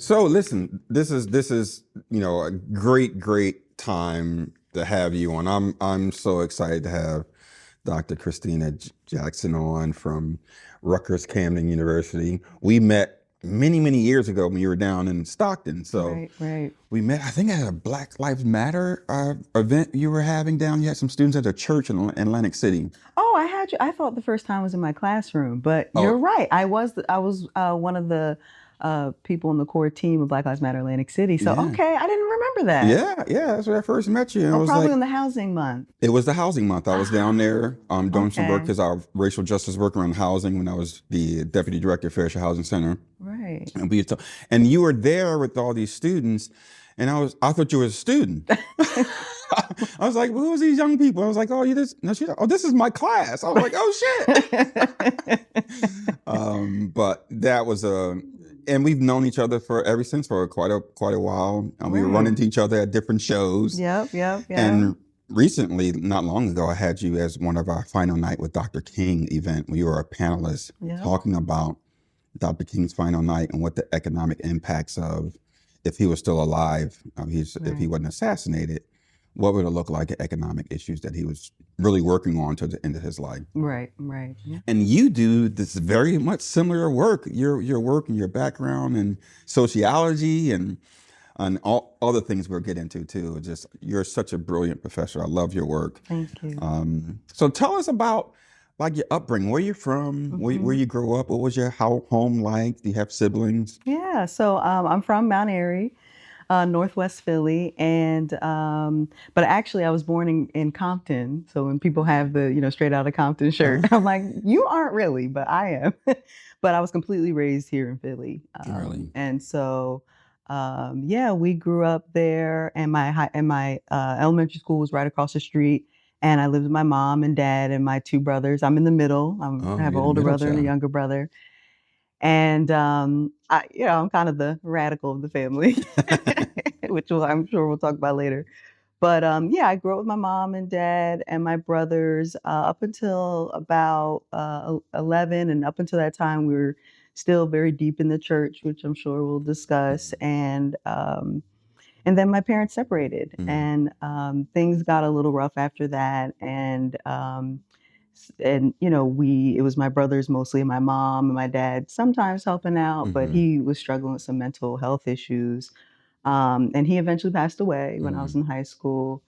So listen, this is a great time to have you on. I'm so excited to have Dr. Christina Jackson on from Rutgers Camden University. We met many years ago when you were down in Stockton. So Right, right. we met, I think, at a Black Lives Matter event you were having down. You had some students at a church in Atlantic City. Oh, I had you. I thought the first time was in my classroom, but you're Oh, right. I was one of the people in the core team of Black Lives Matter Atlantic City. So yeah. okay, I didn't remember that. Yeah, that's where I first met you. And I Oh, was probably like, in the housing month. it was the housing month. I was down there doing some work Okay. because our racial justice work around housing when I was the deputy director of Fair Share Housing Center. Right. And and you were there with all these students, and I thought you were a student. I was like, well, who are these young people? I was like, oh, you this? No, this is my class. I was like, oh shit. But that was and we've known each other for ever since for quite a while. We were running Right. into each other at different shows. Yep. And recently, not long ago, I had you as one of our final night with Dr. King event when you were a panelist Yep. talking about Dr. King's final night and what the economic impacts of if he was still alive, if he Right. wasn't assassinated, what would it look like, economic issues that he was really working on to the end of his life. Right. Yeah. And you do this very much similar work. Your work and your background in sociology and all other things we'll get into too. Just you're such a brilliant professor. I love your work. Thank you. So tell us about like your upbringing. Where you're from, where you grew up. What was your home like? Do you have siblings? Yeah. So I'm from Mount Airy, Northwest Philly, and but actually I was born in Compton. So when people have the straight out of Compton shirt, I'm like, you aren't really, but I am. But I was completely raised here in Philly, Really? and so yeah, we grew up there, and my elementary school was right across the street. And I lived with my mom and dad and my two brothers. I'm in the middle. Oh, I have an you're the older middle brother and a child. younger brother. And I'm kind of the radical of the family, which I'm sure we'll talk about later. But yeah, I grew up with my mom and dad and my brothers up until about 11, and up until that time, we were still very deep in the church, which I'm sure we'll discuss. And then my parents separated, Mhm. and things got a little rough after that. And it was my brothers mostly, and my mom and my dad sometimes helping out, but Mhm. he was struggling with some mental health issues. And he eventually passed away when I was Mhm. in high school.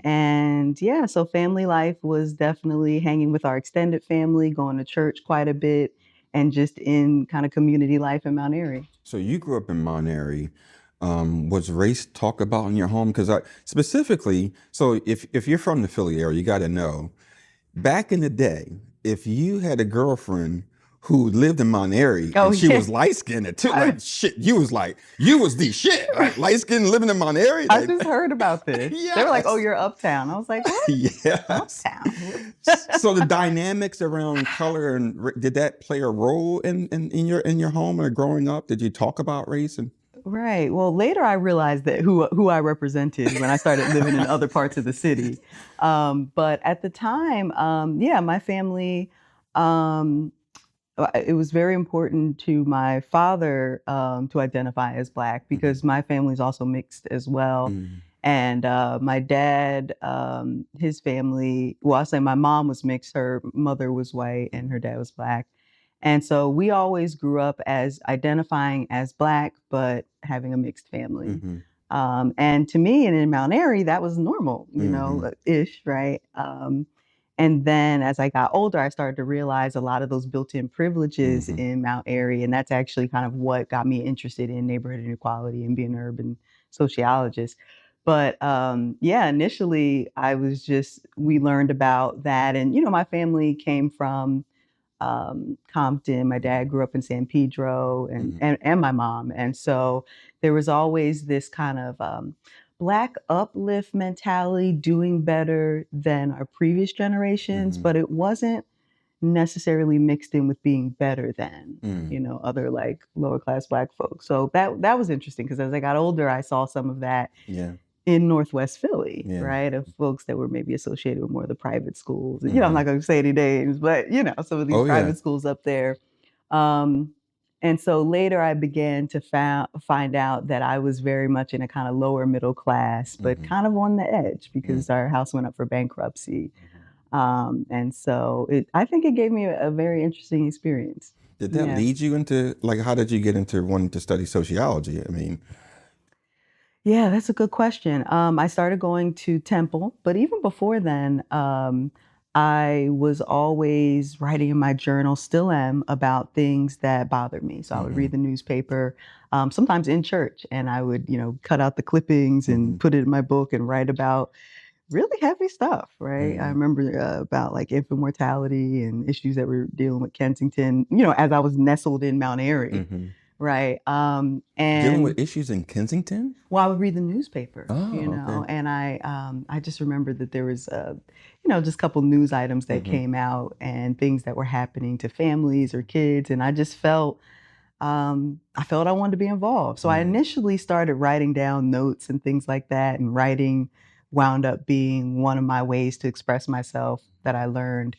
And yeah, so family life was definitely hanging with our extended family, going to church quite a bit, and just in kind of community life in Mount Airy. So you grew up in Mount Airy. Was race talked about in your home? Because I specifically, so if you're from the Philly area, you got to know. Back in the day, if you had a girlfriend who lived in Mount Airy Oh and she yeah. was light skinned, too, I, like shit, you was the shit, like light skinned living in Mount Airy, I like just heard about this. They were like, "Oh, yes, you're uptown." I was like, "What? yes. Uptown?" So the dynamics around color and did that play a role in your home or growing up? Did you talk about race and? Right. Well, later I realized that who I represented when I started living in other parts of the city. But at the time, yeah, my family, um, it was very important to my father to identify as Black Mhm. because my family is also mixed as well. Mhm. And my dad, his family, well, I'll say my mom was mixed. Her mother was white and her dad was Black. And so we always grew up as identifying as Black, but having a mixed family. Mhm. And to me, and in Mount Airy, that was normal, Mhm. ish, right? And then as I got older, I started to realize a lot of those built-in privileges Mhm. in Mount Airy, and that's actually kind of what got me interested in neighborhood inequality and being an urban sociologist. But yeah, initially we learned about that, and my family came from Compton. My dad grew up in San Pedro, and, Mhm. and and my mom, and so there was always this kind of Black uplift mentality, doing better than our previous generations, Mhm. but it wasn't necessarily mixed in with being better than Mhm. other like lower class Black folks. So that was interesting because as I got older, I saw some of that Yeah. in Northwest Philly, Yeah. right? Of folks that were maybe associated with more of the private schools. I'm Mhm. not going to say any names, but some of these Oh yeah. private schools up there. Um, And so later I began to find out that I was very much in a kind of lower middle class, but kind of on the edge because our house went up for bankruptcy. And so I think it gave me a very interesting experience. Did that lead you into, like, how did you get into wanting to study sociology? I mean, yeah, that's a good question. I started going to Temple, but even before then, I was always writing in my journal, still am, about things that bothered me. So I would read the newspaper, sometimes in church, and I would, cut out the clippings and put it in my book and write about really heavy stuff, right? I remember about like infant mortality and issues that we're dealing with Kensington, as I was nestled in Mount Airy, right? Dealing And with issues in Kensington? well, I would read the newspaper, Oh, okay. and I just remember that there was, just a couple news items that came out and things that were happening to families or kids, and I just felt I wanted to be involved. So I initially started writing down notes and things like that, and writing wound up being one of my ways to express myself that I learned.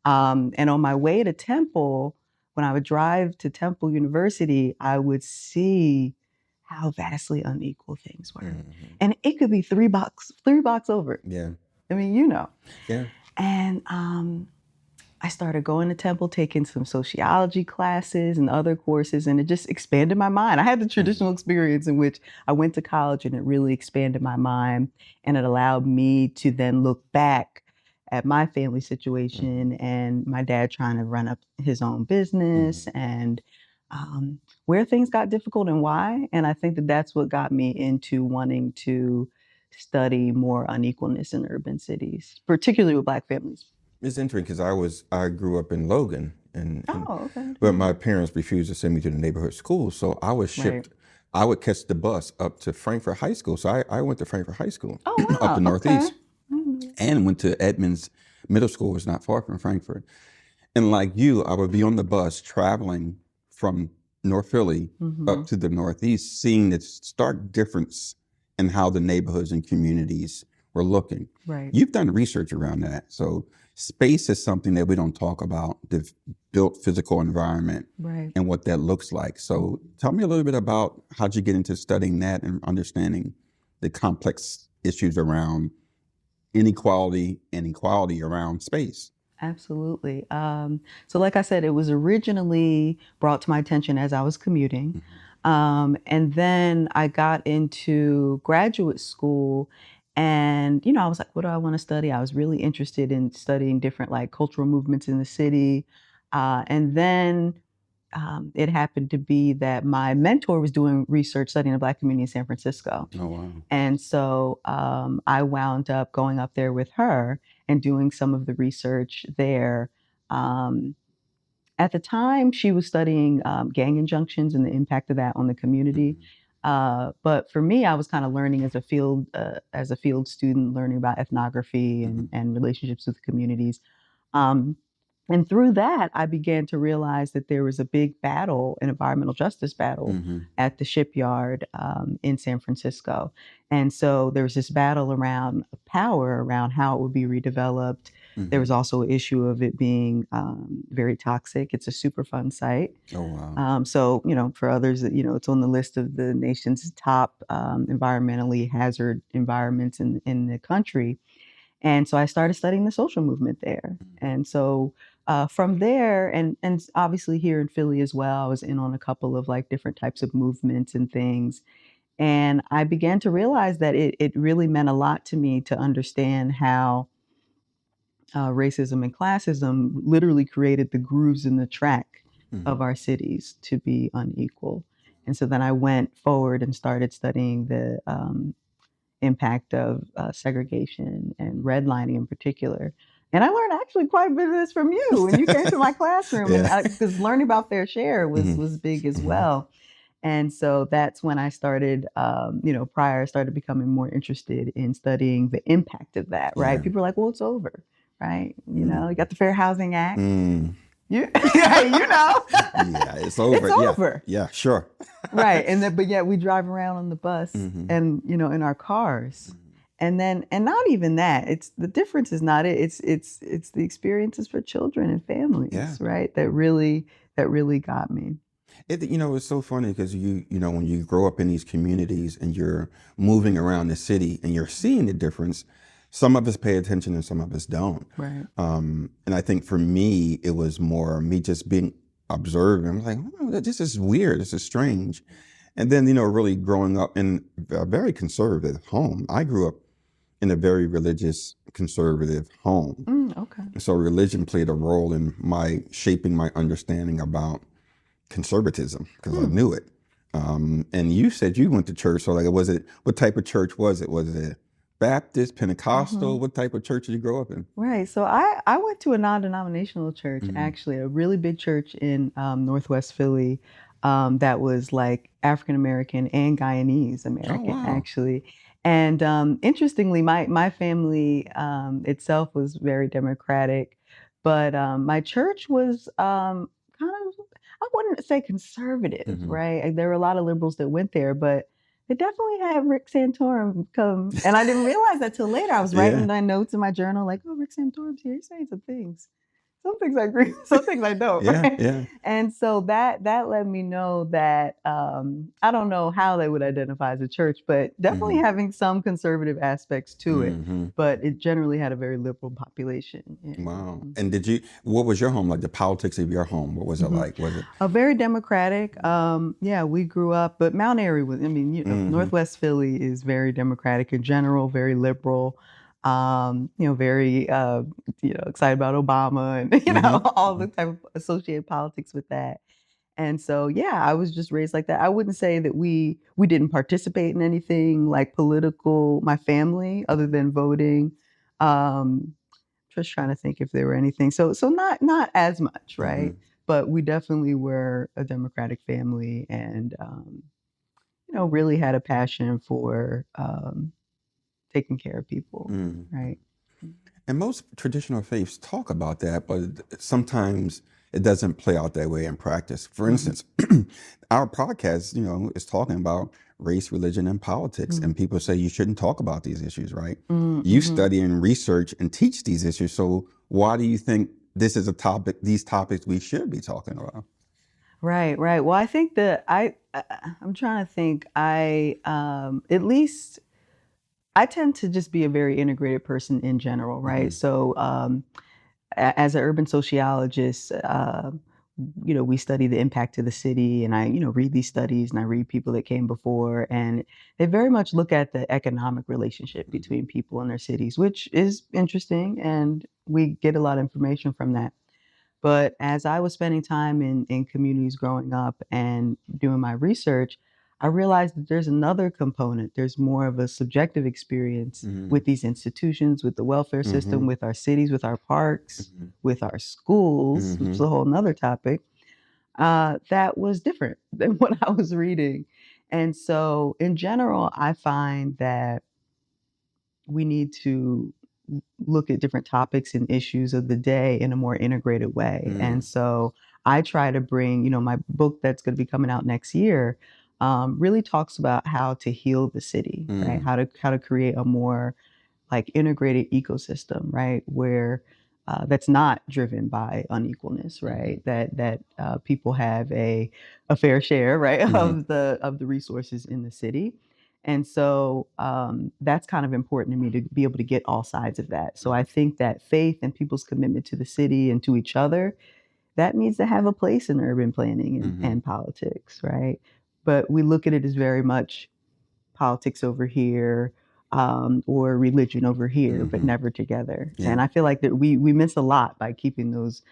And on my way to Temple, when I would drive to Temple University, I would see how vastly unequal things were. And it could be three blocks over. Yeah. I mean, Yeah. And I started going to Temple, taking some sociology classes and other courses, and it just expanded my mind. I had the traditional experience in which I went to college and it really expanded my mind, and it allowed me to then look back at my family situation and my dad trying to run up his own business and where things got difficult and why. And I think that that's what got me into wanting to study more unequalness in urban cities, particularly with Black families. It's interesting because I grew up in Logan, Oh, okay. but my parents refused to send me to the neighborhood school, so I was shipped. I would catch the bus up to Frankfort High School, so I went to Frankfort High School Oh, up the wow. Northeast, Okay. and went to Edmonds Middle School, which is not far from Frankfort. And like you, I would be on the bus traveling from North Philly up to the Northeast, seeing the stark difference in how the neighborhoods and communities were looking. Right. You've done research around that. So space is something that we don't talk about, the built physical environment Right. and what that looks like. So tell me a little bit about how'd you get into studying that and understanding the complex issues around inequality and equality around space. Absolutely. So like I said, it was originally brought to my attention as I was commuting. And then I got into graduate school and, I was like, what do I want to study? I was really interested in studying different like cultural movements in the city. And then it happened to be that my mentor was doing research studying the Black community in San Francisco. Oh, wow. And so I wound up going up there with her and doing some of the research there. Um, at the time, she was studying gang injunctions and the impact of that on the community. But for me, I was kind of learning as a field student, learning about ethnography and relationships with communities. Um, and through that, I began to realize that there was a big battle, an environmental justice battle at the shipyard in San Francisco. And so there was this battle around power, around how it would be redeveloped. There was also an issue of it being very toxic. It's a Superfund site. Oh, wow. So, for others, it's on the list of the nation's top environmentally hazard environments in the country. And so I started studying the social movement there. And so from there, and obviously here in Philly as well, I was in on a couple of like different types of movements and things. And I began to realize that it really meant a lot to me to understand how racism and classism literally created the grooves in the track of our cities to be unequal. And so then I went forward and started studying the impact of segregation and redlining in particular. And I learned actually quite a bit of this from you when you came to my classroom, Yeah. and because learning about fair share was big as well. And so that's when I started, prior, I started becoming more interested in studying the impact of that, right? Yeah. People are like, well, it's over, right? You got the Fair Housing Act. Yeah, Yeah, it's over. It's over. Yeah, sure. Right. And then, but yet we drive around on the bus and, in our cars. And not even that. It's the difference is not it. It's the experiences for children and families, right? That really got me. It's so funny because when you grow up in these communities and you're moving around the city and you're seeing the difference, some of us pay attention and some of us don't. Right. And I think for me, it was more me just being observing. I'm like, oh, this is weird. This is strange. And then, really growing up in a very conservative home. I grew up in a very religious, conservative home. Okay. So religion played a role in my shaping my understanding about conservatism because I knew it. And you said you went to church. So what type of church was it? Was it Baptist, Pentecostal? What type of church did you grow up in? Right. So I went to a non-denominational church, actually, a really big church in Northwest Philly that was like African American and Guyanese Oh, American, wow. actually. And interestingly, my family itself was very democratic, but my church was kind of, I wouldn't say conservative, right? Like, there were a lot of liberals that went there, but it definitely had Rick Santorum come, and I didn't realize that till later. I was writing Yeah. my notes in my journal, like, "Oh, Rick Santorum's here. He's saying some things. Some things I agree, some things I don't." Yeah. Right? Yeah. And so that let me know that I don't know how they would identify as a church, but definitely having some conservative aspects to it. But it generally had a very liberal population. Yeah. Wow. And what was your home like? The politics of your home? What was it like? Was it? Very democratic. Yeah, we grew up, but Mount Airy was, I mean, Northwest Philly is very democratic in general, very liberal, very, excited about Obama and, all the type of associated politics with that. And so, yeah, I was just raised like that. I wouldn't say that we didn't participate in anything like political, my family, other than voting. Um, just trying to think if there were anything. So not as much, right? But we definitely were a democratic family, and really had a passion for taking care of people, right? And most traditional faiths talk about that, but sometimes it doesn't play out that way in practice. For instance, our podcast, is talking about race, religion, and politics, and people say you shouldn't talk about these issues, right? You study and research and teach these issues, so why do you think this is these topics we should be talking about? Right, right. Well, I think that I'm trying to think. At least I tend to just be a very integrated person in general, right? So, as an urban sociologist, we study the impact of the city, and I, read these studies and I read people that came before, and they very much look at the economic relationship between people and their cities, which is interesting, and we get a lot of information from that. But as I was spending time in communities growing up and doing my research, I realized that there's another component. There's more of a subjective experience with these institutions, with the welfare system, with our cities, with our parks, with our schools, which is a whole nother topic, that was different than what I was reading. And so, in general, I find that we need to look at different topics and issues of the day in a more integrated way. And so I try to bring, my book that's going to be coming out next year, really talks about how to heal the city, right? How to create a more like integrated ecosystem, right? Where that's not driven by unequalness, right? That people have a fair share, right, of the resources in the city. And so that's kind of important to me to be able to get all sides of that. So I think that faith and people's commitment to the city and to each other, that needs to have a place in urban planning and politics, right? But we look at it as very much politics over here, or religion over here, but never together. Yeah. And I feel like that we miss a lot by keeping those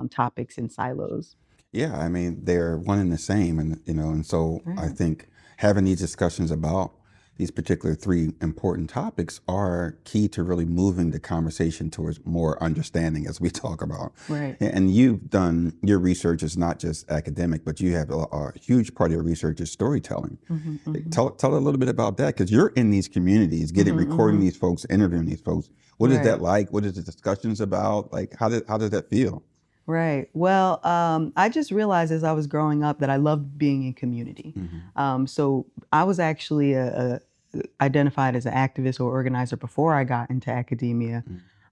topics in silos. Yeah, I mean, they're one and the same. And so I think having these discussions about these particular three important topics are key to really moving the conversation towards more understanding as we talk about. Right. And your research is not just academic, but you have a huge part of your research is storytelling. Tell a little bit about that, because you're in these communities, recording these folks, interviewing these folks. What is that like? What is the discussions about? Like, how does that feel? Right. Well, I just realized as I was growing up that I loved being in community. So I was actually identified as an activist or organizer before I got into academia.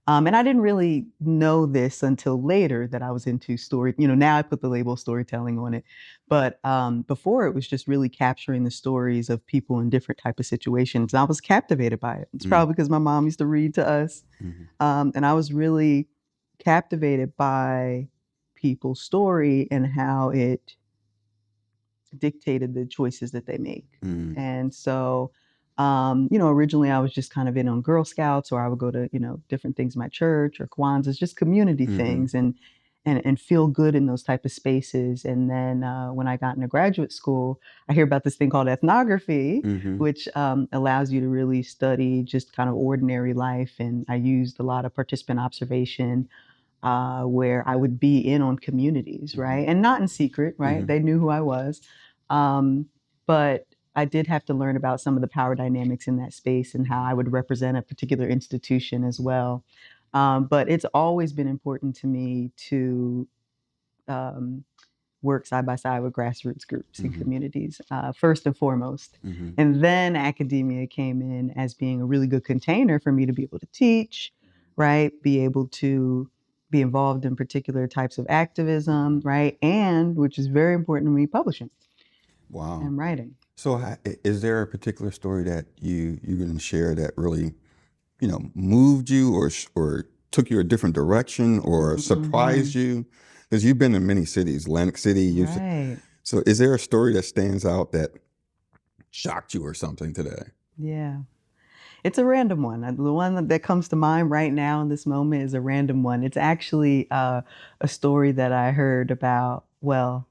And I didn't really know this until later that I was into story. Now I put the label storytelling on it, but before it was just really capturing the stories of people in different type of situations. And I was captivated by it. It's Mm, probably because my mom used to read to us, mhm, and I was really captivated by people's story and how it dictated the choices that they make. mm, And so, originally I was just kind of in on Girl Scouts, or I would go to, different things in my church or Kwanzaa's, just community mhm, things, and feel good in those type of spaces. And then when I got into graduate school, I hear about this thing called ethnography, mhm, which allows you to really study just kind of ordinary life. And I used a lot of participant observation, where I would be in on communities, mhm, right? And not in secret, right? mhm. They knew who I was. But I did have to learn about some of the power dynamics in that space and how I would represent a particular institution as well. But it's always been important to me to um, work side by side with grassroots groups and Mhm, communities, first and foremost. mhm, And then academia came in as being a really good container for me to be able to teach, right? Be able to be involved in particular types of activism, mhm. right? And which is very important to me, publishing Wow. and writing. So, is there a particular story that you can share that really, moved you or took you a different direction or Hmm. surprised you? Because you've been in many cities, Atlantic City. Right. So, is there a story that stands out that shocked you or something today? Yeah. It's a random one. The one that comes to mind right now in this moment is a random one. It's actually a story that I heard about. Well,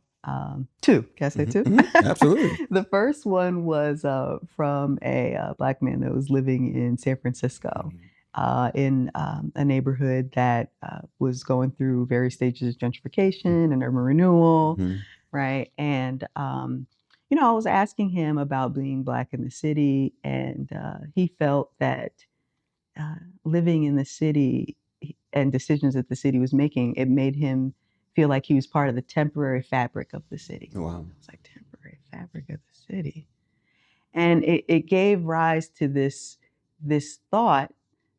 two. Can I say Hmm. two? Hmm. Absolutely. The first one was from a Black man that was living in San Francisco, Hmm. in a neighborhood that was going through various stages of gentrification and urban renewal, Hmm. right? And I was asking him about being Black in the city, and he felt that uh, living in the city and decisions that the city was making, it made him feel like he was part of the temporary fabric of the city. Wow. I was like, temporary fabric of the city. And it gave rise to this thought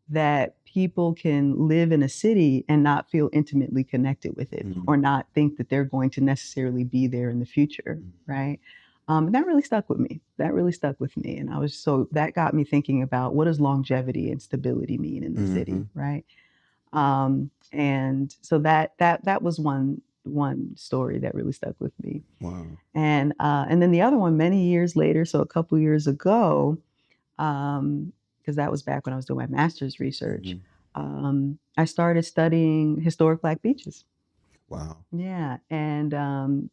that people can live in a city and not feel intimately connected with it, Hmm. or not think that they're going to necessarily be there in the future, right? And that really stuck with me. That really stuck with me. And that got me thinking about, what does longevity and stability mean in the Hmm. city, right? And so that was one story that really stuck with me. Wow. And then the other one, many years later, so a couple years ago, because that was back when I was doing my master's research, Hmm. I started studying historic Black beaches. Wow. Yeah, and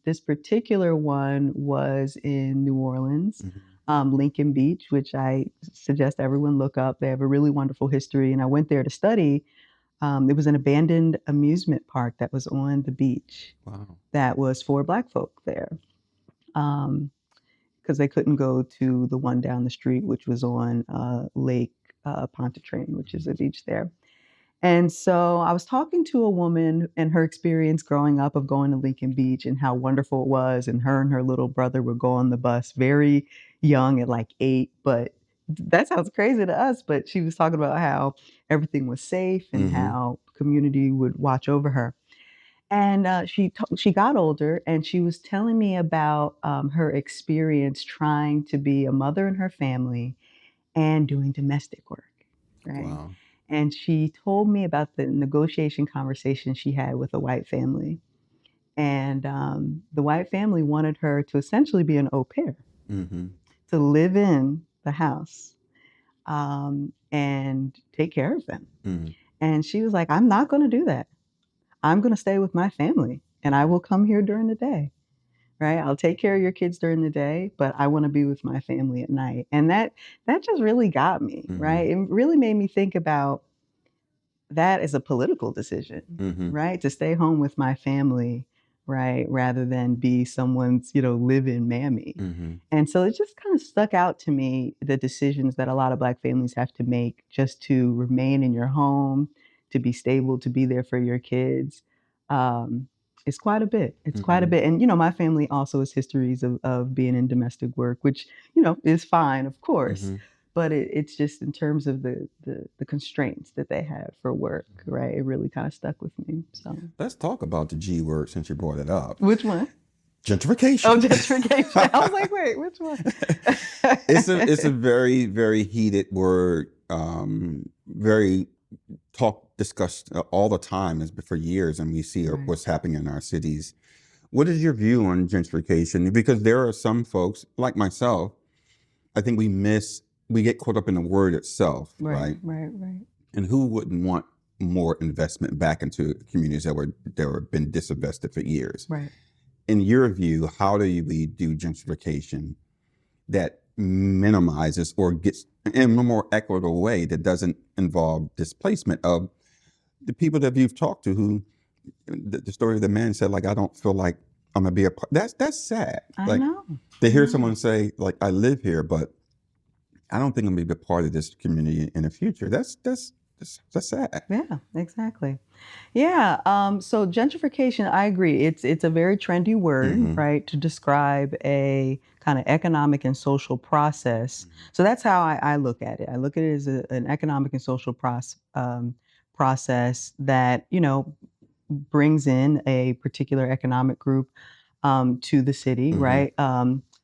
this particular one was in New Orleans, Hmm. Lincoln Beach, which I suggest everyone look up. They have a really wonderful history, and I went there to study. It was an abandoned amusement park that was on the beach Wow. that was for Black folk there. Um, because they couldn't go to the one down the street, which was on Lake Pontchartrain, which is a beach there. And so I was talking to a woman and her experience growing up of going to Lincoln Beach and how wonderful it was. And her little brother would go on the bus very young at like 8. But that sounds crazy to us. But she was talking about how everything was safe and Hmm. how community would watch over her. And she got older, and she was telling me about her experience trying to be a mother in her family and doing domestic work, right? Wow. And she told me about the negotiation conversation she had with a white family. And the white family wanted her to essentially be an au pair, Hmm. to live in the house, and take care of them. Hmm. And she was like, I'm not going to do that. I'm going to stay with my family, and I will come here during the day. Right? I'll take care of your kids during the day, but I want to be with my family at night. And that just really got me, Hmm. right? It really made me think about that as a political decision, Hmm. right? To stay home with my family, right? Rather than be someone's, live-in mammy. Hmm. And so it just kind of stuck out to me, the decisions that a lot of Black families have to make just to remain in your home, to be stable, to be there for your kids. Um, it's quite a bit. It's quite a Hmm. bit. And, my family also has histories of being in domestic work, which, is fine, of course. Hmm. but it's just in terms of the constraints that they have for work, right? It really kind of stuck with me. So Let's talk about the G word since you brought it up. which one? Gentrification. Oh, gentrification. I was like, wait, which one? It's a very, very heated word. Very discussed all the time for years, and we see Right. what's happening in our cities. What is your view on gentrification? Because there are some folks like myself, I think we get caught up in the word itself, right? Right. And who wouldn't want more investment back into communities that were been disinvested for years? Right. In your view, how do we do gentrification that minimizes or gets in a more equitable way that doesn't involve displacement of the people that you've talked to who the story of the man said, like, I don't feel like I'm gonna be a part. That's sad. I know. To hear someone say, like, I live here, but I don't think I'm gonna be a part of this community in the future. That's sad. Yeah, exactly. Yeah. So gentrification, I agree. It's a very trendy word, right, to describe a kind of economic and social process. So that's how I look at it. I look at it as an economic and social process that, brings in a particular economic group to the city, right?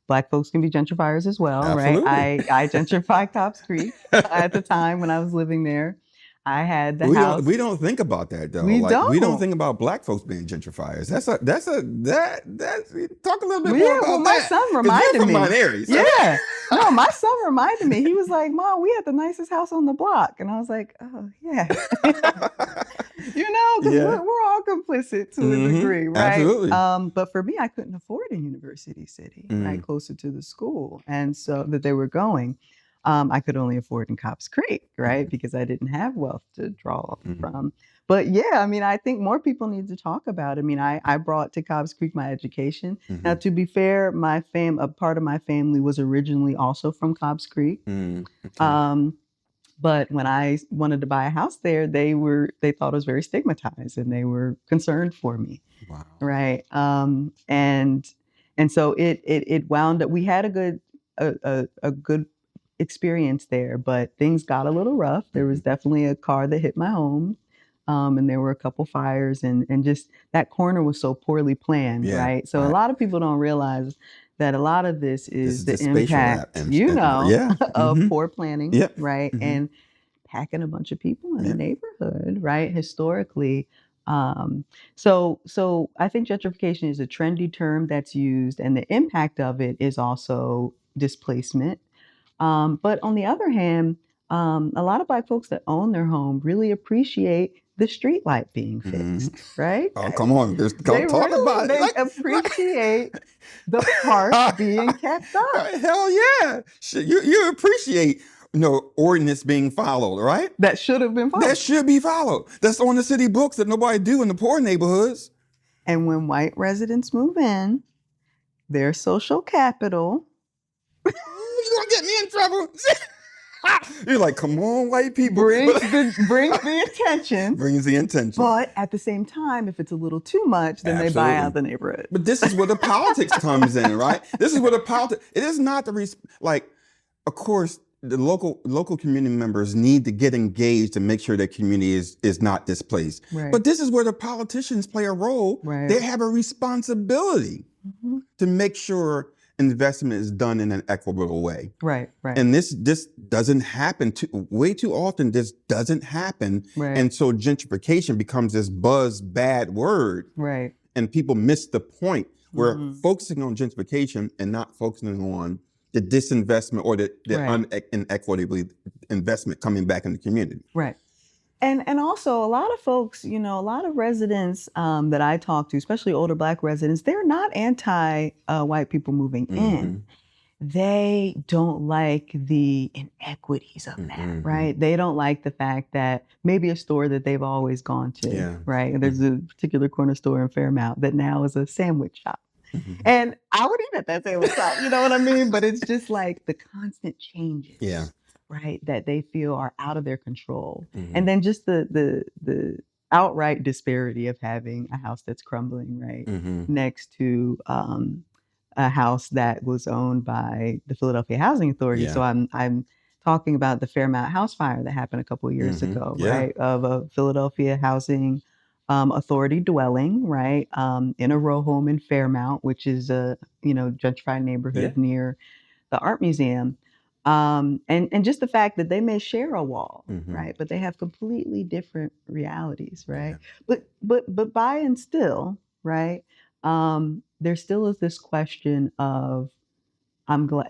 Black folks can be gentrifiers as well, Absolutely. right? I gentrified Cobbs Creek at the time when I was living there. I had the house. We don't think about that though. We We don't don't. think about Black folks being gentrifiers. That's talk a little bit more Yeah, about well, my that. son 'Cause reminded you're from me. Mount Airy, so- Yeah. No, my son reminded me. He was like, Mom, we had the nicest house on the block. And I was like, oh, yeah. Because Yeah. we're all complicit to a degree, right? Absolutely. But for me, I couldn't afford a university city, right, closer to the school. And so that they were going. I could only afford in Cobbs Creek, right, because I didn't have wealth to draw from. But yeah, I mean, I think more people need to talk about it. I mean, I brought to Cobbs Creek my education. Now, to be fair, a part of my family was originally also from Cobbs Creek. But when I wanted to buy a house there, they thought it was very stigmatized, and they were concerned for me. Wow. Right. And so it wound up. We had a good experience there, but things got a little rough. There was definitely a car that hit my home. And there were a couple fires, and just that corner was so poorly planned, Yeah, right? So a lot of people don't realize that a lot of this is the spatial impact, yeah. of poor planning, Yep. right? And packing a bunch of people in a neighborhood, right? Historically. So I think gentrification is a trendy term that's used, and the impact of it is also displacement. But on the other hand, a lot of Black folks that own their home really appreciate the street light being fixed, right? Oh, come on. Just They talk really, about it. they Like, appreciate the park being kept up. hell yeah. You appreciate, ordinance being followed, right? That should have been followed. That should be followed. That's on the city books that nobody do in the poor neighborhoods. And when white residents move in, their social capital. You're going to get me in trouble. You're like, come on, white people. brings the attention. Brings the intention. But at the same time, if it's a little too much, then they buy out the neighborhood. But this is where the politics comes in, right? This is where the politics. It is not of course, the local community members need to get engaged to make sure their community is not displaced. Right. But this is where the politicians play a role. Right. They have a responsibility to make sure investment is done in an equitable way. Right. And this doesn't happen way too often. This doesn't happen. Right. And so gentrification becomes this bad word. Right. And people miss the point. We're focusing on gentrification and not focusing on the disinvestment or the inequitable investment coming back in the community. Right. And also a lot of folks, a lot of residents that I talk to, especially older Black residents, they're not anti-white people moving in. They don't like the inequities of that, right? They don't like the fact that maybe a store that they've always gone to, right? There's a particular corner store in Fairmount that now is a sandwich shop. And I would eat at that sandwich shop, you know what I mean? But it's just like the constant changes. Yeah. Right, that they feel are out of their control. And then just the outright disparity of having a house that's crumbling, right, next to a house that was owned by the Philadelphia Housing Authority. Yeah. So I'm talking about the Fairmount house fire that happened a couple of years ago, Yeah. right? Of a Philadelphia housing authority dwelling, right, in a row home in Fairmount, which is a gentrified Yeah. neighborhood near the art museum. And just the fact that they may share a wall, right, but they have completely different realities, right? Yeah. But by and still, right, there still is this question of I'm glad,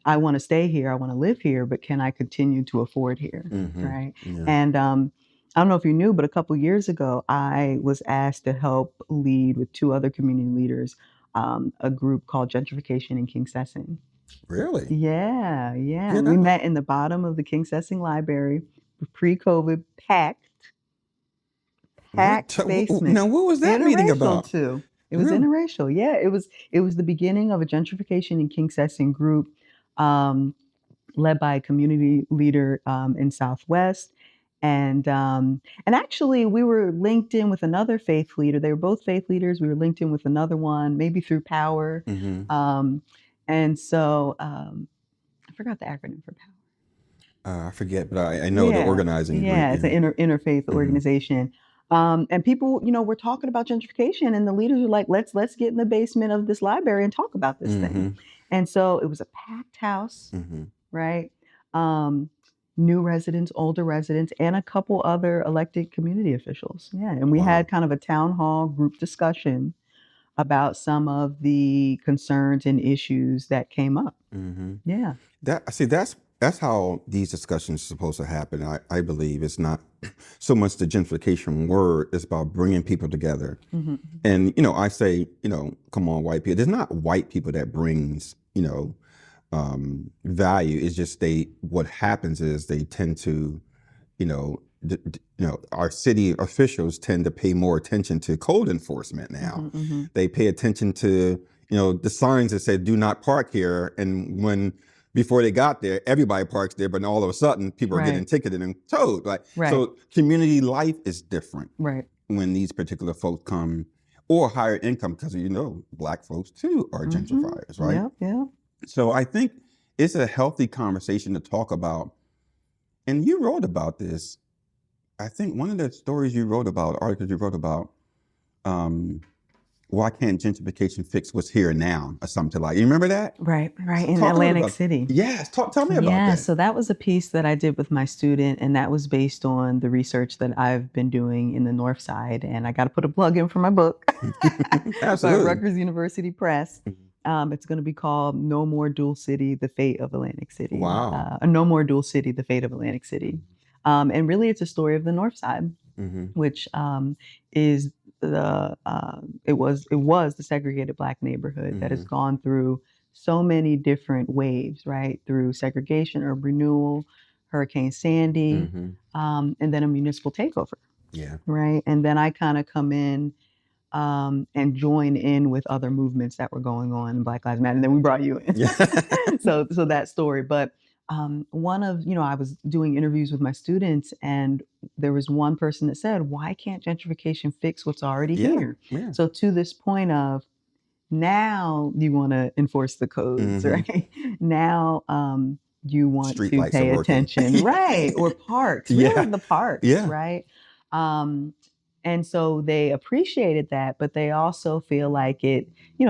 I want to stay here, I want to live here, but can I continue to afford here, right? Yeah. And I don't know if you knew, but a couple years ago, I was asked to help lead with two other community leaders, a group called Gentrification in King Sessing. Really? Yeah, yeah. Yeah. And we met in the bottom of the King Sessing Library, pre-COVID, packed basement, Now, what was that meeting interracial about? too. It was Really? interracial. Yeah, it was the beginning of a gentrification in King Sessing group, um, led by a community leader in Southwest. And actually, we were linked in with another faith leader. They were both faith leaders. We were linked in with another one, maybe through Power. Mm-hmm. Um, and so I forgot the acronym for Power. I forget, but I know the Yeah, organizing group. yeah, it's Yeah. an interfaith Mm-hmm. organization. And people, we're talking about gentrification, and the leaders are like, let's get in the basement of this library and talk about this Mm-hmm. thing. And so it was a packed house, Mm-hmm. right? Um, New residents, older residents, and a couple other elected community officials. Yeah, and we Wow. had kind of a town hall group discussion about some of the concerns and issues that came up. Mm-hmm. Yeah. That's how these discussions are supposed to happen. I believe it's not so much the gentrification word, it's about bringing people together. Hmm. And I say, come on, white people. There's not white people that brings, value. It's just what happens is they tend to, our city officials tend to pay more attention to code enforcement now. Hmm. They pay attention to, the signs that say do not park here. And before they got there, everybody parks there, but all of a sudden people are getting Right. ticketed and towed. Right. So community life is different Right. when these particular folks come, or higher income, because Black folks too are gentrifiers, right? Yeah, yeah. So I think it's a healthy conversation to talk about. And you wrote about this. I think one of the stories you wrote about, articles you wrote about, why can't gentrification fix what's here now, or something like. You remember that? Right, in Talk a little Atlantic about. City. Yes, tell me about Yeah, that. so that was a piece that I did with my student, and that was based on the research that I've been doing in the North Side. And I got to put a plug in for my book by Absolutely. Rutgers University Press. It's going to be called No More Dual City, The Fate of Atlantic City. Wow. No More Dual City, The Fate of Atlantic City. And really, it's a story of the North Side, which is it was the segregated Black neighborhood that has gone through so many different waves, right? Through segregation, urban renewal, Hurricane Sandy, and then a municipal takeover. Yeah. Right. And then I kind of come in and join in with other movements that were going on in Black Lives Matter. And then we brought you in. Yeah. so that story. But one of, I was doing interviews with my students, and there was one person that said, why can't gentrification fix what's already here? Yeah. So to this point of, now you want to enforce the codes, right? Now you want Street to lights pay are working. attention, right? Or parks, really the parks, right? And so they appreciated that, but they also feel like it,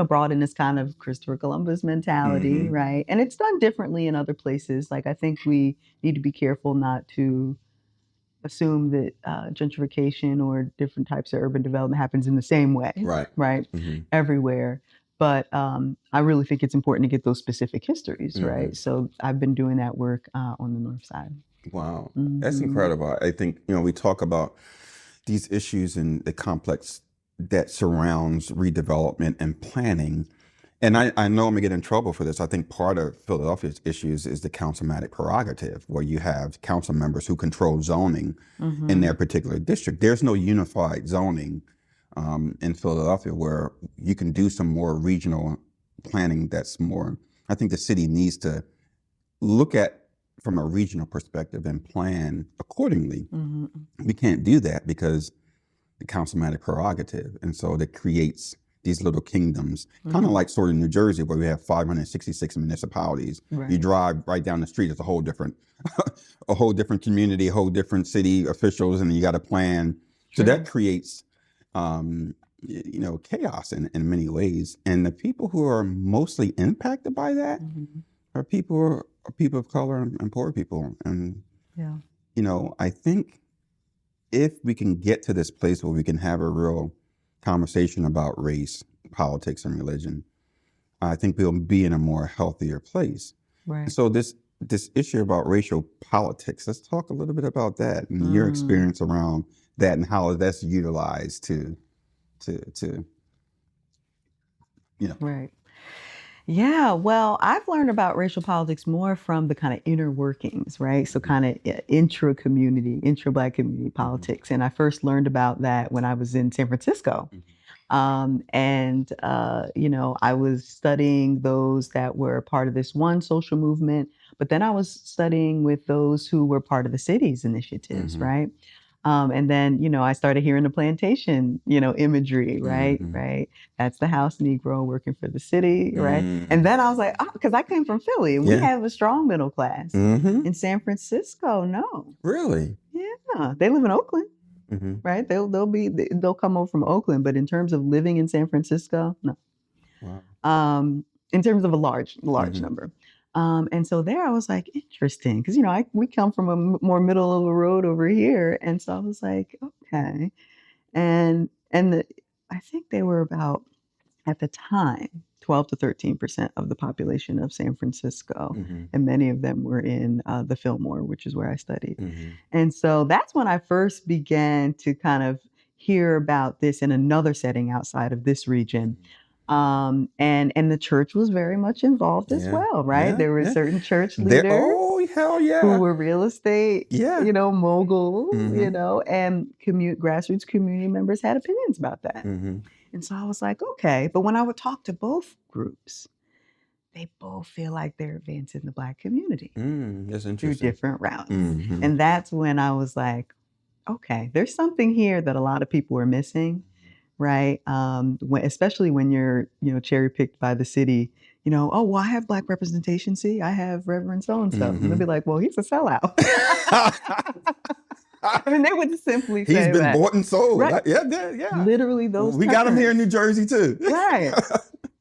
brought in this kind of Christopher Columbus mentality, right? And it's done differently in other places. Like, I think we need to be careful not to assume that gentrification or different types of urban development happens in the same way, right? Everywhere. But I really think it's important to get those specific histories, right? So I've been doing that work on the North Side. Wow, that's incredible. I think, we talk about these issues and the complex that surrounds redevelopment and planning. And I know I'm gonna get in trouble for this. I think part of Philadelphia's issues is the councilmatic prerogative, where you have council members who control zoning in their particular district. There's no unified zoning in Philadelphia where you can do some more regional planning that's more, I think the city needs to look at from a regional perspective and plan accordingly. We can't do that because the councilmatic prerogative. And so that creates these little kingdoms, kind of like sort of New Jersey, where we have 566 municipalities. Right. You drive right down the street, it's a whole different, a whole different community, a whole different city officials, and you got to plan. So that creates, chaos in many ways. And the people who are mostly impacted by that are people of color and poor people. And, I think if we can get to this place where we can have a real conversation about race, politics, and religion, I think we'll be in a more healthier place. Right. So this issue about racial politics, let's talk a little bit about that and your experience around that and how that's utilized to Right. Yeah, well, I've learned about racial politics more from the kind of inner workings, right? So kind of intra-community, intra-Black community politics. And I first learned about that when I was in San Francisco. I was studying those that were part of this one social movement, but then I was studying with those who were part of the city's initiatives, right? And then, I started hearing the plantation, imagery, right? Right. That's the house Negro working for the city, right? And then I was like, because I came from Philly and we have a strong middle class. In San Francisco, no. Really? Yeah. They live in Oakland, right? They'll come over from Oakland, but in terms of living in San Francisco, no. Wow. In terms of a large number. And so there I was like, interesting, because we come from a more middle of the road over here, and so I was like, okay, and I think they were about, at the time, 12 to 13% of the population of San Francisco, and many of them were in the Fillmore, which is where I studied, and so that's when I first began to kind of hear about this in another setting outside of this region. And the church was very much involved as well, right? Yeah, there were certain church leaders who were real estate, moguls, and grassroots community members had opinions about that. And so I was like, okay. But when I would talk to both groups, they both feel like they're advancing the Black community That's interesting. through different routes. And that's when I was like, okay, there's something here that a lot of people are missing. Right. Especially when you're, cherry picked by the city, oh, well, I have Black representation. See, I have Reverend so-and-so. And they'll be like, well, he's a sellout. I mean, they would simply say he's been that. Bought and sold. Right. Yeah. Literally those We terms. got him here in New Jersey too. Right.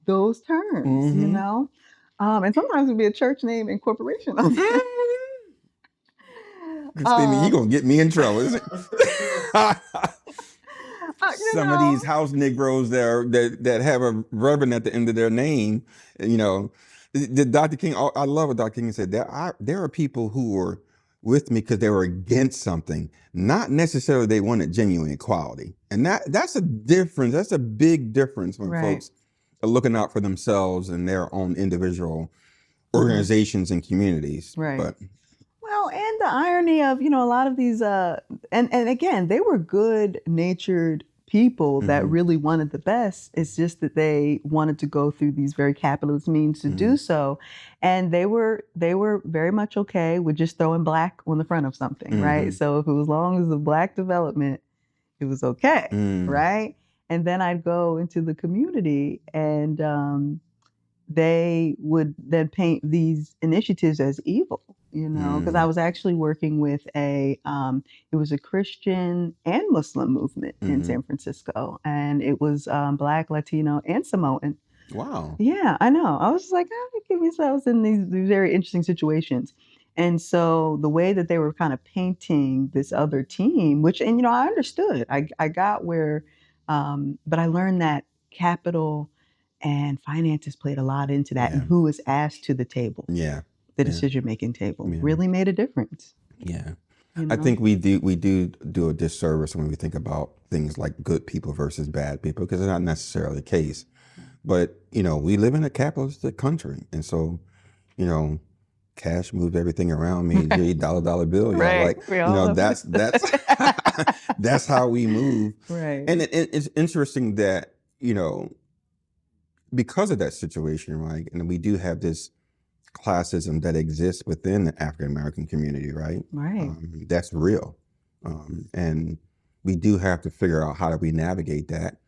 Those terms, and sometimes it'd be a church name and corporation. Christina, you gonna get me in trouble, isn't it? Some of these house Negroes that have a reverend at the end of their name, the Dr. King, I love what Dr. King said. There are people who were with me because they were against something, not necessarily they wanted genuine equality. And that's a difference. That's a big difference when folks are looking out for themselves and their own individual organizations and communities. Right. But, well, and the irony of, a lot of these, and again, they were good-natured people that really wanted the best. It's just that they wanted to go through these very capitalist means to do so. And they were very much okay with just throwing Black on the front of something, right? So if it was long as the Black development, it was okay, right? And then I'd go into the community and they would then paint these initiatives as evil, because I was actually working with it was a Christian and Muslim movement in San Francisco, and it was Black, Latino, and Samoan. Wow. Yeah, I know. I was just like, I was in these very interesting situations. And so the way that they were kind of painting this other team, and I understood, I got where, but I learned that capital and finances played a lot into that, and who was asked to the table. Yeah. The decision-making table really made a difference. Yeah. I think we do a disservice when we think about things like good people versus bad people, because it's not necessarily the case. But, we live in a capitalistic country. And so, cash moves everything around me. Dollar bill. Right. Like, that's that's how we move. Right. And it's interesting that, because of that situation, right? And we do have this classism that exists within the African American community, right? Right. That's real. And we do have to figure out how do we navigate that.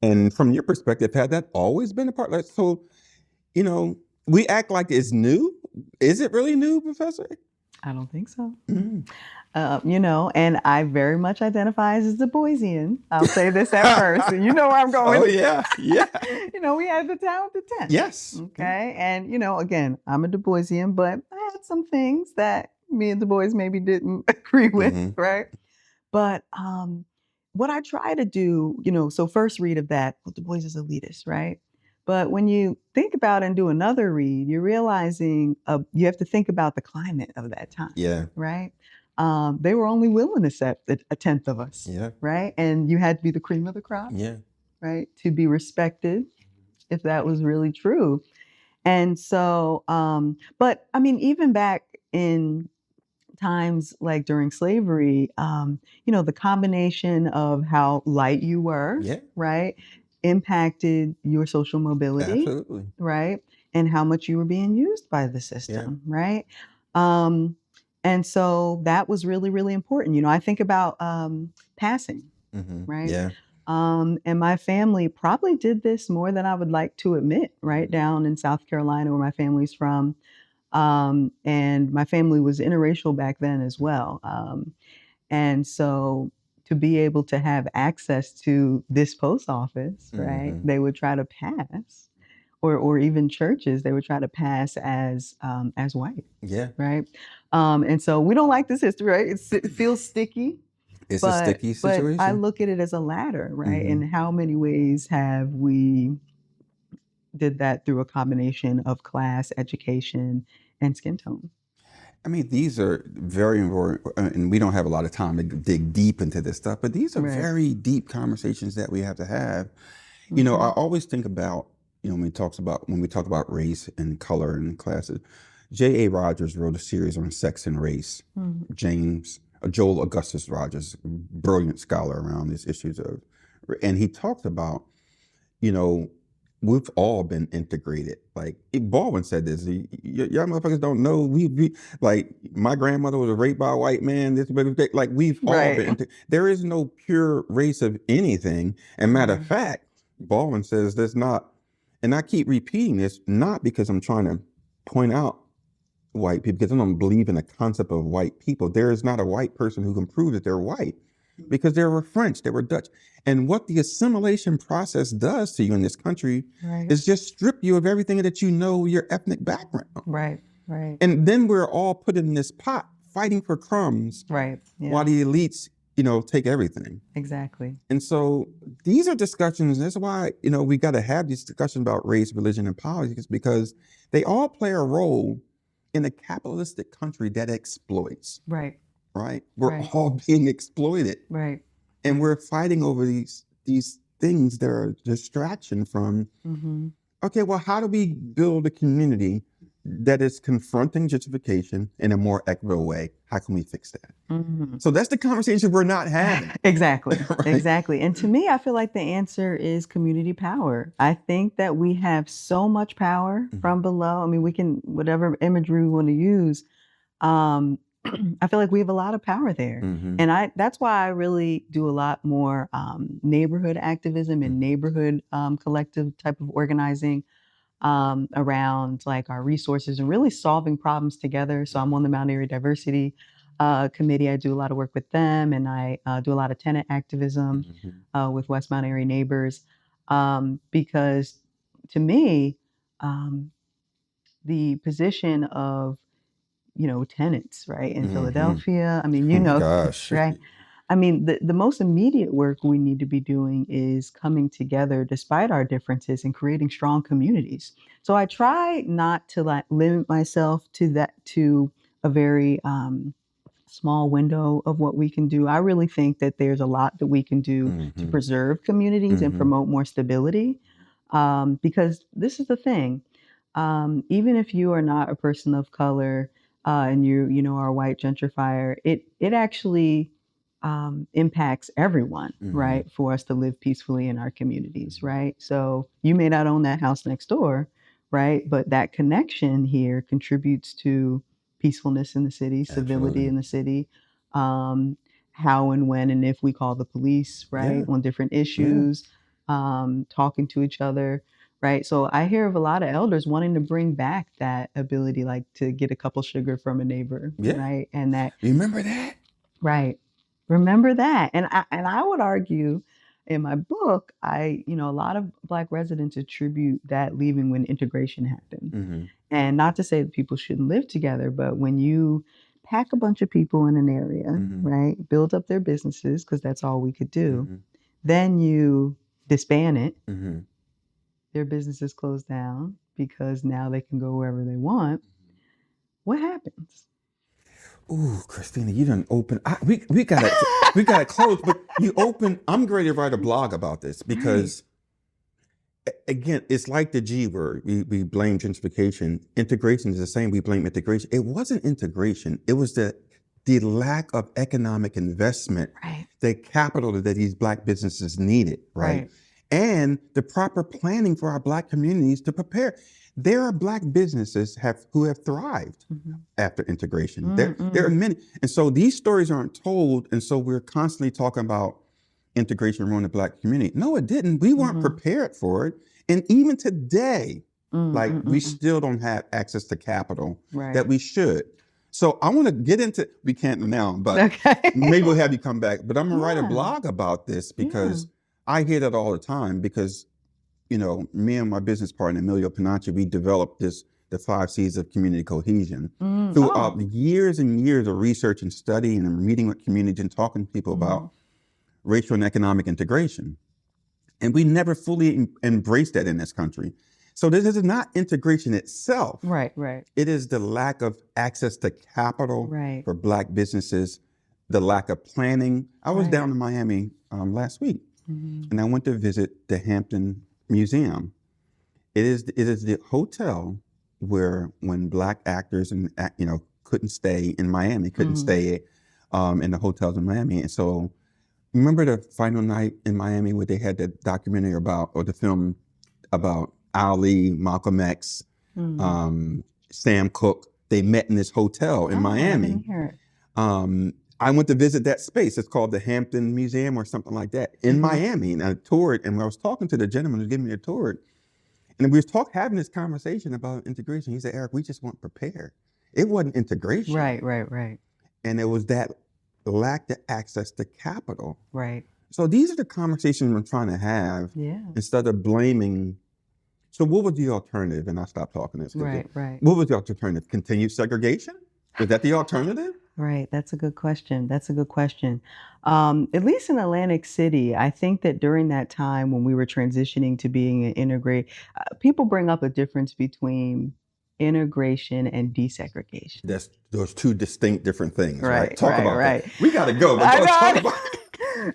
And from your perspective, had that always been a part? Like, so, you know, we act like it's new. Is it really new, Professor? I don't think so. Mm. And I very much identify as a Boisean. I'll say this at first, and you know where I'm going. Oh, yeah. Yeah. We had the talented 10. Yes. Okay. And, again, I'm a Du Boisian, but I had some things that me and Du Bois maybe didn't agree with, Mhm. right? But what I try to do, so first read of that, well, Du Bois is elitist, right? But when you think about and do another read, you're realizing you have to think about the climate of that time, Yeah. right? They were only willing to accept a tenth of us, Yeah. right? And you had to be the cream of the crop, Yeah. right? To be respected, if that was really true. And so, but I mean, even back in times like during slavery, the combination of how light you were, Yeah. right, impacted your social mobility, Absolutely. right, and how much you were being used by the system, right? And so that was really, really important. I think about passing, right? Yeah. And my family probably did this more than I would like to admit, right down in South Carolina, where my family's from. And my family was interracial back then as well. And so to be able to have access to this post office, right, they would try to pass, or even churches, they would try to pass as white, Yeah. right? And so we don't like this history, right? It feels sticky. It's a But sticky I situation. look at it as a ladder, right? And how many ways have we did that through a combination of class, education, and skin tone? I mean, these are very important, and we don't have a lot of time to dig deep into this stuff, but these are Right. very deep conversations that we have to have. I always think about, when we talk about race and color and classes, J.A. Rogers wrote a series on sex and race. Joel Augustus Rogers, brilliant scholar around these issues and he talked about, you know, we've all been integrated. Like Baldwin said this, y'all motherfuckers don't know. We like my grandmother was raped by a white man. Like we've all been. There is no pure race of anything. And matter of fact, Baldwin says there's not. And I keep repeating this not because I'm trying to point out white people, because I don't believe in the concept of white people. There is not a white person who can prove that they're white, because they were French, they were Dutch. And what the assimilation process does to you in this country is just strip you of everything that you know, your ethnic background. Right. And then we're all put in this pot fighting for crumbs while the elites, take everything. Exactly. And so these are discussions. That's why, we got to have these discussions about race, religion, and politics, because they all play a role in a capitalistic country that exploits. Right. We're all being exploited. Right. And we're fighting over these things that are a distraction from, okay, well, how do we build a community that is confronting gentrification in a more equitable way? How can we fix that? So that's the conversation we're not having. Exactly. Exactly. And to me, I feel like the answer is community power. I think that we have so much power from below. I mean, we can, whatever imagery we want to use, I feel like we have a lot of power there. And that's why I really do a lot more neighborhood activism and neighborhood collective type of organizing around like our resources and really solving problems together. So I'm on the Mount Airy Diversity Committee. I do a lot of work with them, and I do a lot of tenant activism with West Mount Airy neighbors, because to me, the position of tenants, right, in Philadelphia. I mean, Gosh. right? I mean, the most immediate work we need to be doing is coming together despite our differences and creating strong communities. So I try not to limit myself to a very small window of what we can do. I really think that there's a lot that we can do to preserve communities and promote more stability. Because this is the thing, even if you are not a person of color and are a white gentrifier, it actually impacts everyone, right? For us to live peacefully in our communities, right? So you may not own that house next door, right? But that connection here contributes to peacefulness in the city, civility in the city. How and when and if we call the police, right, on different issues. talking to each other, right? So I hear of a lot of elders wanting to bring back that ability, like to get a couple sugar from a neighbor, Yeah. right? And that, You remember that? right. Remember that. And I would argue in my book, a lot of Black residents attribute that leaving when integration happened. Mm-hmm. And not to say that people shouldn't live together, but when you pack a bunch of people in an area, Mm-hmm. right, build up their businesses, because that's all we could do, Mm-hmm. then you disband it, Mm-hmm. their businesses close down because now they can go wherever they want. What happens? Ooh, Christina, you done open. We gotta close, but you open. I'm ready to write a blog about this because, again, it's like the G word. We blame gentrification. Integration is the same. We blame integration. It wasn't integration. It was the lack of economic investment, Right. the capital that these Black businesses needed, right? Right. And the proper planning for our Black communities to prepare. There are Black businesses who have thrived after integration. There are many. And so these stories aren't told. And so we're constantly talking about integration ruining the Black community. No, it didn't. We weren't prepared for it. And even today, we still don't have access to capital that we should. So I want to get into, we can't now, but maybe we'll have you come back. But I'm going to write a blog about this because I hear that all the time because, me and my business partner, Emilio Panacci, we developed the 5 C's of community cohesion. Throughout years and years of research and study and meeting with communities and talking to people about racial and economic integration. And we never fully embraced that in this country. So this is not integration itself. Right. It is the lack of access to capital for Black businesses, the lack of planning. I was down in Miami last week, and I went to visit the Hampton Museum. It is the hotel where when Black actors couldn't stay in Miami, couldn't stay in the hotels in Miami. And so remember the final night in Miami where they had that documentary or the film about Ali, Malcolm X, Sam Cooke. They met in this hotel in Miami. I didn't hear it. I went to visit that space. It's called the Hampton Museum or something like that in Miami. And I toured, and when I was talking to the gentleman who gave me a tour, and we was having this conversation about integration. He said, Eric, we just weren't prepared. It wasn't integration. Right. And it was that lack of access to capital. Right. So these are the conversations we're trying to have instead of blaming. So what was the alternative? And I stopped talking this. Right. What was the alternative? Continued segregation? Was that the alternative? Right. That's a good question. At least in Atlantic City, I think that during that time when we were transitioning to being an integrate, people bring up a difference between integration and desegregation. That's those two distinct different things, right? Talk about that. We got to go, but talk about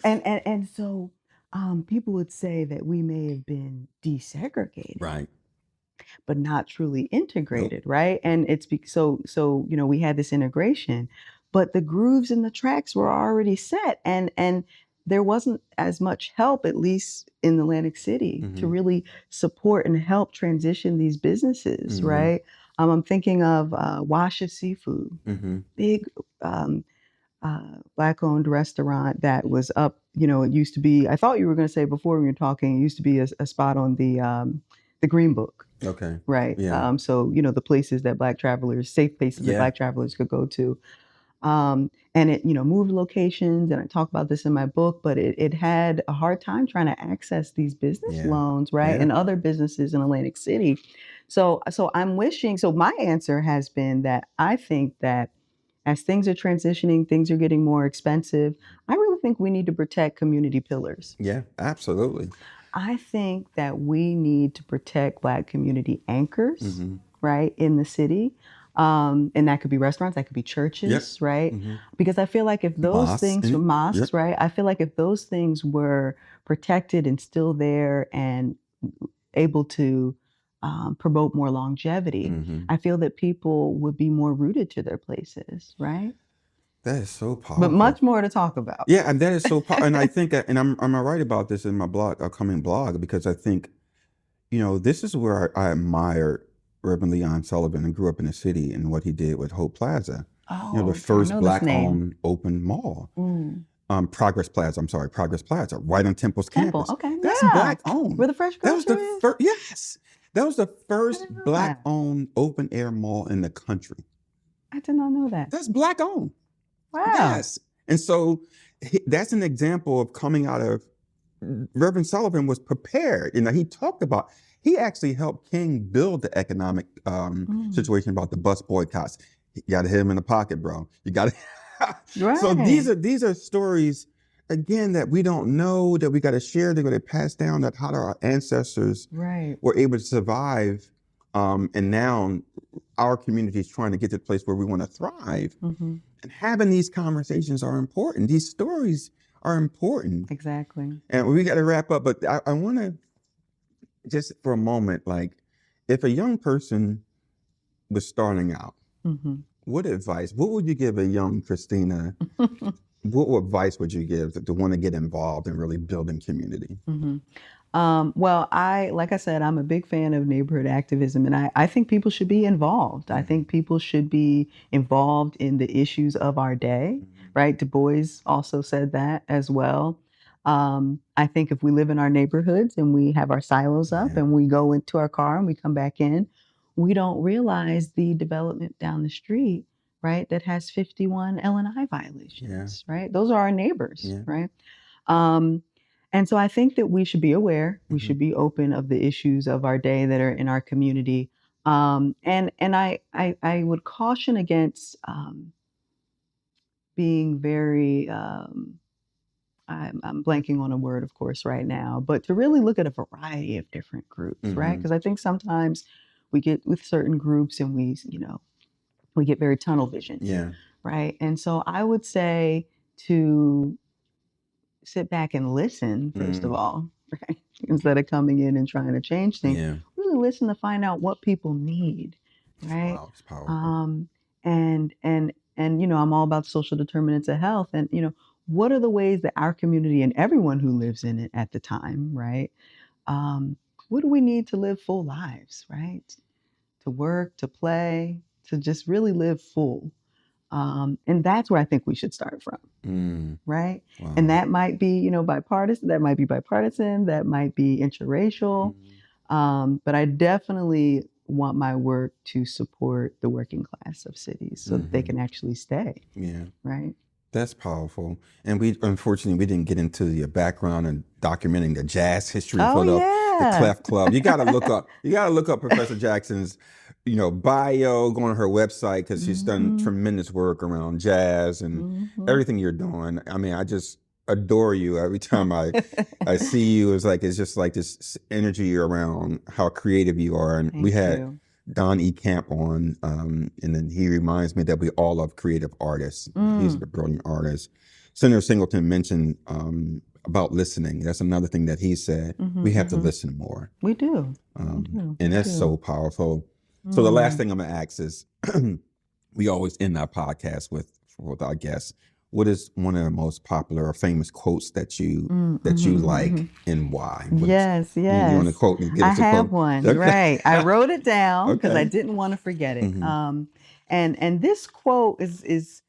it. And so people would say that we may have been desegregated. Right. But not truly integrated, right? And it's so we had this integration, but the grooves and the tracks were already set, and there wasn't as much help, at least in Atlantic City, to really support and help transition these businesses, right? I'm thinking of Washa Seafood, big Black-owned restaurant that was up. It used to be. I thought you were going to say before we were talking. It used to be a spot on the Green Book. Okay. Right. Yeah. So, the places that Black travelers, safe places that Black travelers could go to. And it, moved locations, and I talk about this in my book, but it had a hard time trying to access these business loans, right? And other businesses in Atlantic City. So I'm wishing, so my answer has been that I think that as things are transitioning, things are getting more expensive. I really think we need to protect community pillars. Yeah, absolutely. I think that we need to protect Black community anchors, right, in the city. And that could be restaurants, that could be churches, right? Because I feel like if those things were mosques, right? I feel like if those things were protected and still there and able to promote more longevity, I feel that people would be more rooted to their places, right? That is so powerful. But much more to talk about. Yeah, and that is so powerful. And I think, and I'm gonna write about this in my upcoming blog, because I think, this is where I admired Reverend Leon Sullivan and grew up in the city and what he did with Hope Plaza. The first Black-owned open mall. Progress Plaza. I'm sorry, Progress Plaza, right on Temple's Temple. campus. Okay. That's Yeah. Black owned. Where the Fresh That was Grocer the is? first. Yes, that was the first didn't know Black that. owned open air mall in the country. I did not know that. That's Black owned. Wow. Yes, and so that's an example of coming out of. Reverend Sullivan was prepared. You know, he talked about. He actually helped King build the economic situation about the bus boycotts. You got to hit him in the pocket, bro. You got to. Right. So these are stories again that we don't know, that we got to share, that we got to pass down, that how our ancestors were able to survive, and now our community is trying to get to the place where we want to thrive. And having these conversations are important. These stories are important. Exactly. And we got to wrap up, but I want to just for a moment, like, if a young person was starting out, what would you give a young Christina? What advice would you give to want to get involved in really building community? Well, like I said, I'm a big fan of neighborhood activism, and I think people should be involved. I think people should be involved in the issues of our day, right? Du Bois also said that as well. I think if we live in our neighborhoods and we have our silos up and we go into our car and we come back in, we don't realize the development down the street, right, that has 51 L&I violations, right? Those are our neighbors, right? And so I think that we should be aware, we should be open of the issues of our day that are in our community. And I would caution against being very, I'm blanking on a word, of course, right now, but to really look at a variety of different groups, right? Because I think sometimes we get with certain groups and we get very tunnel vision, right? And so I would say to sit back and listen, first of all, right? Instead of coming in and trying to change things, really listen to find out what people need, right? Wow, it's powerful. And I'm all about social determinants of health, and what are the ways that our community and everyone who lives in it at the time, right? What do we need to live full lives, right? To work, to play, to just really live full. And that's where I think we should start from, right? Wow. And that might be, bipartisan. That might be bipartisan. That might be interracial. But I definitely want my work to support the working class of cities so that they can actually stay. Right. That's powerful. And unfortunately, we didn't get into your background and documenting the jazz history for the Clef Club. You got to look up Professor Jackson's, bio, go on her website, because she's done tremendous work around jazz and everything you're doing. I mean, I just adore you every time I see you. It's just like this energy around how creative you are. And we had Don E. Camp on, and then he reminds me that we all love creative artists. He's a brilliant artist. Senator Singleton mentioned about listening. That's another thing that he said. We have to listen more. We do. And that's so powerful. So the last thing I'm going to ask is, we always end our podcast with our guests. What is one of the most popular or famous quotes that you like, and why? Yes. You want to quote? Give us I have quote? one. Okay. Right. I wrote it down because I Okay. didn't want to forget it. And this quote is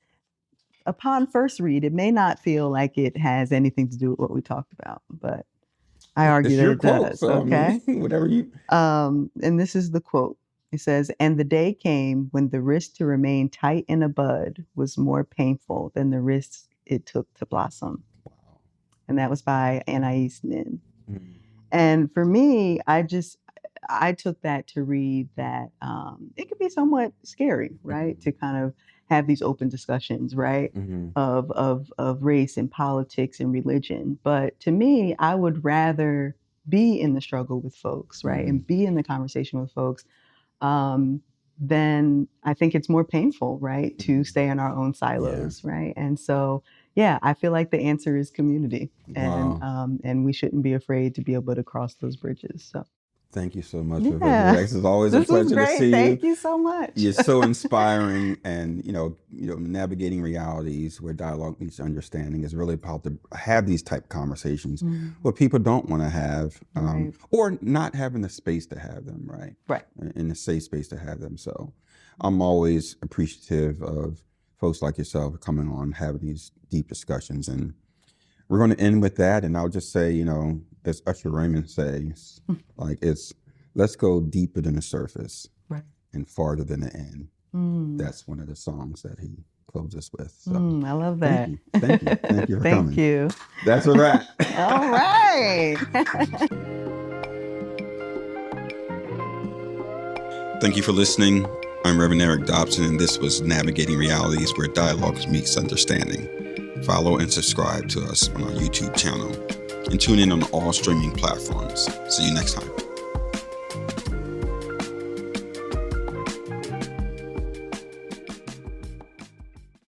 upon first read, it may not feel like it has anything to do with what we talked about, but I argue It's that your it quote, does. so, Okay. I mean, whatever you. And this is the quote. It says, "And the day came when the risk to remain tight in a bud was more painful than the risk it took to blossom." Wow. And that was by Anais Nin. And for me, I took that to read that it could be somewhat scary, right? To kind of have these open discussions, right? Of race and politics and religion. But to me, I would rather be in the struggle with folks, right? And be in the conversation with folks. Then I think it's more painful, right, to stay in our own silos, right? And so, I feel like the answer is community, and we shouldn't be afraid to be able to cross those bridges. So, thank you so much, Professor Jackson. It's always a pleasure to see you. Thank you so much. You're so inspiring, and navigating realities where dialogue meets understanding is really about to have these type of conversations where people don't want to have, or not having the space to have them, right, in a safe space to have them. So, I'm always appreciative of folks like yourself coming on, having these deep discussions, and we're going to end with that. And I'll just say, as Usher Raymond says, let's go deeper than the surface, Right. and farther than the end. That's one of the songs that he closes with. So I love that. Thank you. Thank you for coming. Thank you. That's a wrap. All right. Thank you for listening. I'm Reverend Eric Dobson, and this was Navigating Realities, where dialogue meets understanding. Follow and subscribe to us on our YouTube channel, and tune in on all streaming platforms. See you next time.